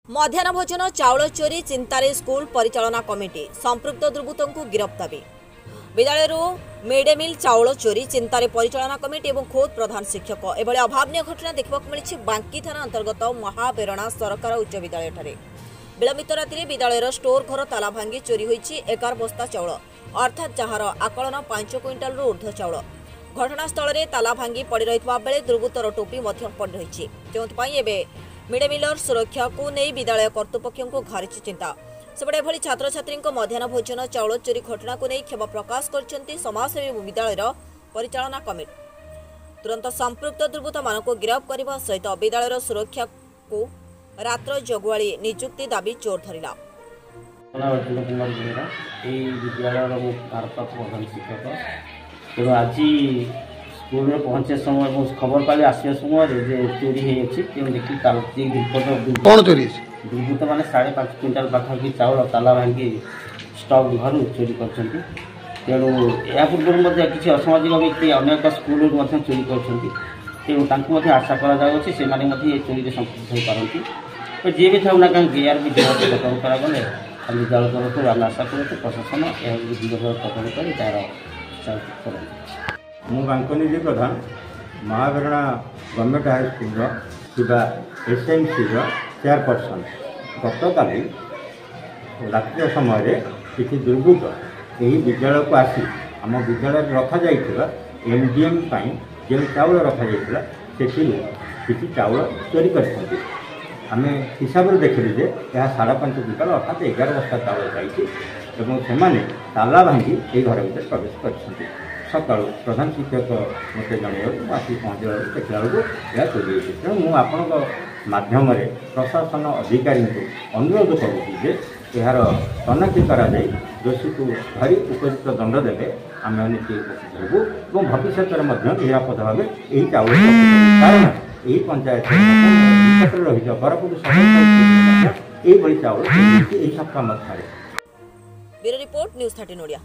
मध्याह्न भोजन चाउल चोरी चिंतारे स्कूल परिचालना कमिटी संपृक्त दुर्बृत्तों को गिरफ्त दाबी। विद्यालय मिड डे मिल चाउल चोरी चिंतारे परिचालना कमिटी और खोद प्रधान शिक्षक एभली अभावन घटना देखा मिली बांकी थाना अंतर्गत महाबेरणा सरकार उच्च विद्यालय ठारे विलंबित राति विद्यालय स्टोर घर ताला भांगी चोरी होईछि 11 बस्ता चाउल अर्थात जार आकलन 5 क्विंटाल ऊर्ध्व चाउल। घटनास्थल में ताला भांगी पड़ रही बेले दुर्बृत्तर टोपी पड़ रही जो मिड डे मिलर सुरक्षा को नहीं विद्यालय कर्तृपक्ष को घारी चिंता। सेपटे एभली छात्र छात्री मध्याह्न भोजन चाउल चोरी घटना को नहीं क्षोभ प्रकाश कर समाजसेवी विद्यालय परिचालना कमिटी तुरंत संपृक्त दुर्बृत्त मान गिरफ्त करने सहित विद्यालय सुरक्षा को रात्र जगुआली नियुक्ति दाबी जोर धरला। आज स्कूल में पहुंचे समय खबर पाली आसिया समय चोरी देखी कौन चोरी दुर्बृत्त मैंने 5.5 क्विंटाल पाखापाखि चाउल ताला भांगी स्टॉक घर चोरी कर तेणु या पूर्व किसी असामाजिक व्यक्ति अनेक स्कूल चोरी करूँ आशा कर चोरी संपृक्त हो पारती तो जी भी था कहीं यार भी प्रकरण करागले खाली विद्यालय तरफ आम आशा करूँ प्रशासन प्रकरण कर तार मु बांकनी प्रधान महाबेरणा government high school SMC chairperson गतकाली रात्रि समय किसी दुर्बृत्त यही विद्यालय को आसी आम विद्यालय रखा जाइथिबा एमडीएम जो चाउल रखा जाइथिला सेठी किसी चाउल चोरी करछन्ति। आमे हिसाब रे देखिलु जे यह 5.5 क्विंटाल अर्थात 11 बस्ता चाउल जाइछि ताला भांगी ये घर भीतर प्रवेश कर सका प्रधान शिक्षक मत जन आसिक पहुँचा देखला बेलू यह चोरी होती तेणु मुझे आपण प्रशासन अधिकारी को अनुरोध करुँचे यार तनाखी कर दोषी को धरी उपयुक्त दंड देवे आम उपकृत होबू और भविष्य में निरापद भाव यही चाउल कारण यही पंचायत निकट रही बरपुर यही चाउल यही सप्ताह मध्य। Bureau report news 13 Odia.